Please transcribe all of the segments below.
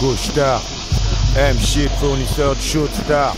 Gauche Star, M-Shit, fournisseur de shoot star.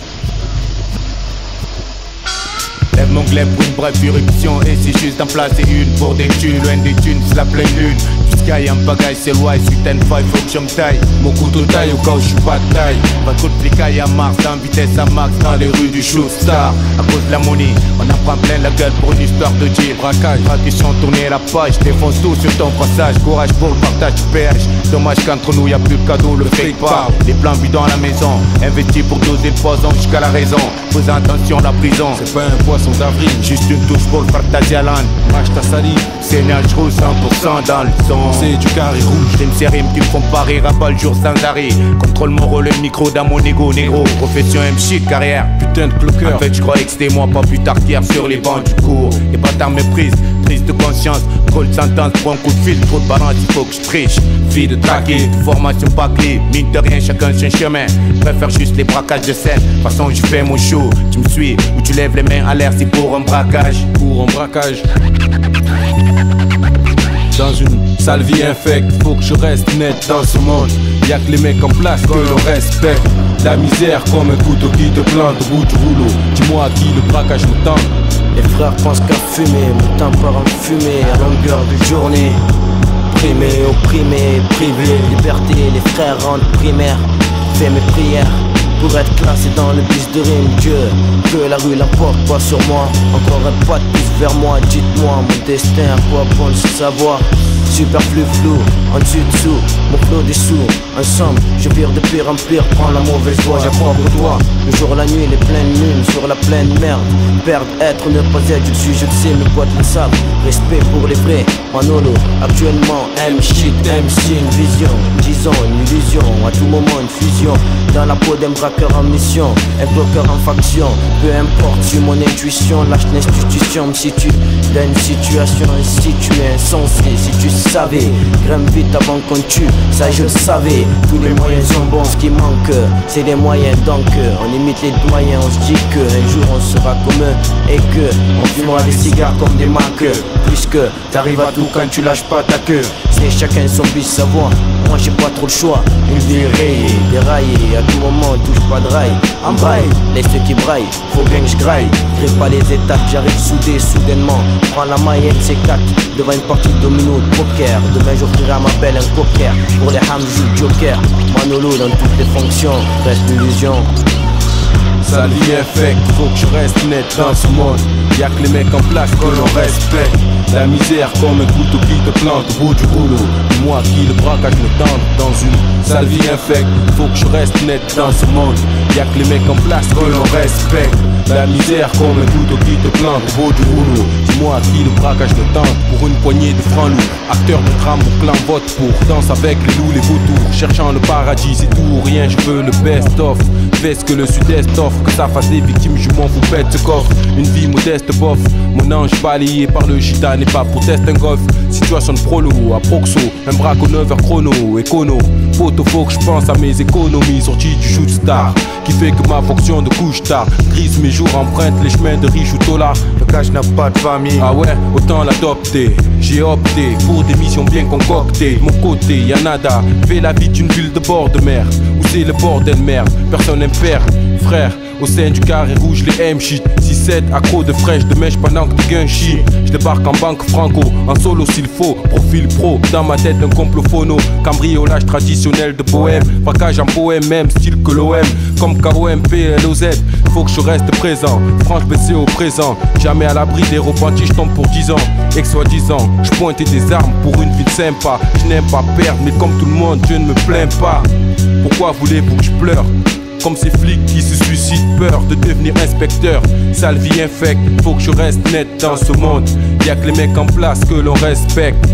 Lève mon glaive pour une brève irruption. Et c'est juste d'en placer une pour des thunes. Loin des thunes, c'est la pleine lune. Jusqu'à y a un bagaille, c'est loin. Suite and five, faut que je me taille. Mon couteau taille au cas où je suis pas de taille. Pas trop de flicaille à Mars, en vitesse à max dans les rues du shoot star. À cause de la money, on en prend plein la gueule pour une histoire de G. Braquage, pas question de tourner la page. Défonce tout sur ton passage. Courage pour le partage du péage. Dommage qu'entre nous y a plus de cadeau, le fake part. Les plans bidons à la maison. Investi pour doser le poison jusqu'à la raison. Fais attention la prison. C'est pas un poisson d'avril, juste une touche pour le partager à l'âne. Mâche ta salive, Seigneur, je roule 100% dans le son. C'est du carré rouge. J'aime ces rimes qui me font pas rire à pas le jour sans arrêt. Contrôle mon rôle, le micro dans mon ego, négro. Profession M-Shit, carrière. Putain de cloqueur. En fait, je croyais que c'était moi, pas plus tard qu'hier sur les bancs du cours. Et pas tant méprise, prise de conscience. Trop de sentence pour un coup de fil, trop de balance, il faut que je triche. Vie de traquer, formation pas clé. Mine de rien, chacun son chemin. Préfère juste les braquages de scène. De toute façon, je fais mon show. Tu me suis ou tu lèves les mains à l'air, c'est pour un braquage. Pour un braquage. Dans une sale vie infecte, faut que je reste net dans ce monde. Y'a que les mecs en place que l'on respecte. La misère comme un couteau qui te plante au bout du rouleau. Dis-moi à qui le braquage me tente. Les frères pensent qu'à fumer, mon temps part en fumée à longueur de journée. Primé, opprimé, privé, liberté, les frères rentrent primaire. Fais mes prières pour être classé dans le bus de rime. Dieu, que la rue l'emporte pas sur moi. Encore un pas de plus vers moi, dites-moi mon destin, à quoi bon le savoir. Superflu flou, en dessous, mon flot des sous. Ensemble, je vire de pire en pire, prends la mauvaise voie, j'apprends pour toi. Le jour, la nuit, les pleines lunes, sur la pleine merde. Perdre, être, ne pas être, je suis, je le sais, mes potes le savent. Respect pour les vrais, Manolo, actuellement, M-Shit, MC, une vision. Disons, une illusion, à tout moment, une fusion. Dans la peau d'un braqueur en mission, un bloqueur en faction. Peu importe, si mon intuition lâche l'institution me situe dans une situation, si tu es insensé, si tu savais, grimpe vite avant qu'on tue, ça je le savais. Tous les moyens sont bons, ce qui manque, c'est des moyens. Donc on imite les moyens, on se dit que un jour on sera comme eux et que on fumera des cigares comme des marques. Puisque t'arrives à tout quand tu lâches pas ta queue. C'est chacun son bis savoir, moi j'ai pas trop le choix. Une vie rayée, déraillée, à tout moment touche pas de rail. En braille, laisse ceux qui braillent, faut bien que je graille. Grippe pas les étapes, j'arrive soudé, soudainement. Prends la moyenne, c'est 4 devant une partie de domino de poker. Demain j'offrirai à ma belle un poker. Pour les Hamzou, Joker, Manolo dans toutes les fonctions, reste l'illusion. Sale vie infecte, faut que je reste net dans ce monde. Y'a que les mecs en place que l'on respecte. La misère comme un couteau qui te plante au bout du rouleau. Dis-moi à qui le braquage me tente. Dans une sale vie infecte, faut que je reste net dans ce monde. Y'a que les mecs en place que l'on respecte. La misère comme un couteau qui te plante au bout du rouleau. Dis-moi à qui le braquage me tente. Pour une poignée de francs lourds, acteur de drame, mon clan vote pour. Danse avec les loups, les vautours, cherchant le paradis, c'est tout ou rien, je veux le best-of. Fais ce que le sud-est offre, que ça fasse des victimes, je m'en fous, pète ce coffre. Une vie modeste, bof, mon ange balayé par le gitane et pas pour tester un golf. Situation de prolo, à proxo, un braque au 9h chrono, écono. Poto, faut que je pense à mes économies, sorties du shoot star, qui fait que ma fonction de couche tard grise mes jours, emprunte les chemins de riche ou tolard. Le cash n'a pas de famille. Ah ouais, autant l'adopter. J'ai opté pour des missions bien concoctées. Mon côté, y'a nada, fais la vie d'une ville de bord de mer, où c'est le bordel merde, personne n'aime faire. Frère, au sein du carré rouge, les M-Shit 6-7, accro de fraîche, de mèche pendant que tu gains chie. Je débarque en banque franco, en solo s'il faut. Profil pro, dans ma tête un complot phono. Cambriolage traditionnel de bohème, braquage en poème, même style que l'OM. Comme KOMP, LOZ, faut que je reste présent. Franche baissée au présent, jamais à l'abri des repentis, je tombe pour 10 ans. Et que soi-disant, je pointe des armes pour une vie sympa. Je n'aime pas perdre, mais comme tout le monde, je ne me plains pas. Pourquoi voulez-vous que je pleure? Comme ces flics qui se suicident, peur de devenir inspecteur. Sale vie infecte, faut que je reste net dans ce monde. Y'a que les mecs en place que l'on respecte.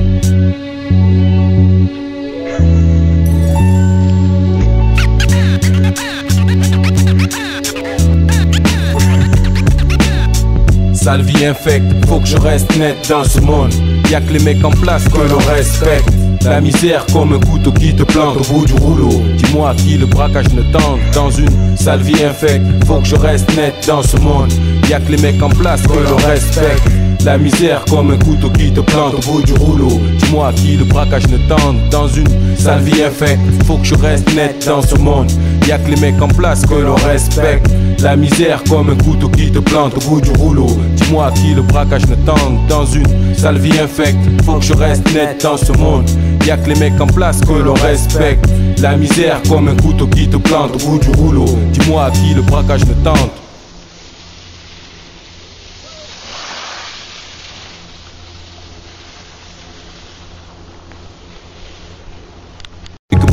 Sale vie infecte, faut que je reste net dans ce monde. Y'a que les mecs en place que l'on respecte. La misère comme un couteau qui te plante au bout du rouleau. Dis-moi à qui le braquage ne tente. Dans une sale vie infecte, faut que je reste net dans ce monde. Y'a que les mecs en place que l'on respecte. La misère comme un couteau qui te plante au bout du rouleau. Dis-moi à qui le braquage ne tente. Dans une sale vie infecte, faut que je reste net dans ce monde. Y'a que les mecs en place que l'on respecte. La misère comme un couteau qui te plante au bout du rouleau. Dis-moi à qui le braquage ne tente. Dans une sale vie infecte, faut que je reste net dans ce monde. Y'a que les mecs en place que l'on respecte. La misère comme un couteau qui te plante au bout du rouleau. Dis-moi à qui le braquage ne tente.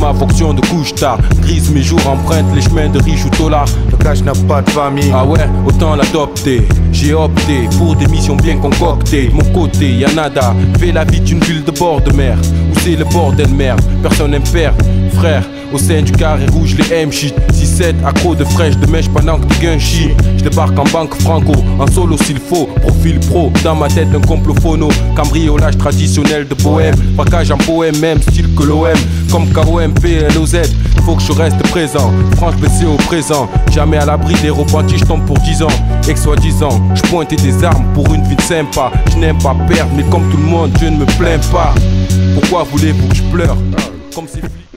Ma fonction de couche tard, grise mes jours, emprunte les chemins de riches ou tolards. Le cash n'a pas de famille. Ah ouais, autant l'adopter. J'ai opté pour des missions bien concoctées. De mon côté, y'a nada. Fais la vie d'une ville de bord de mer où c'est le bordel merde. Personne n'aime perdre, frère. Au sein du carré rouge, les M-shit 6-7, accro de fraîche de mèche pendant que tu gunshit. Je débarque en banque franco, en solo s'il faut. Profil pro, dans ma tête un complot phono. Cambriolage traditionnel de bohème. Braquage en poème, même style que l'OM. Comme KOM, PLOZ, faut que je reste présent. France blessée au présent, jamais à l'abri des repentis, je tombe pour 10 ans. Ex-soi-disant, je pointais des armes pour une vie sympa. Je n'aime pas perdre, mais comme tout le monde, je ne me plains pas. Pourquoi voulez-vous que je pleure? Comme ces flics.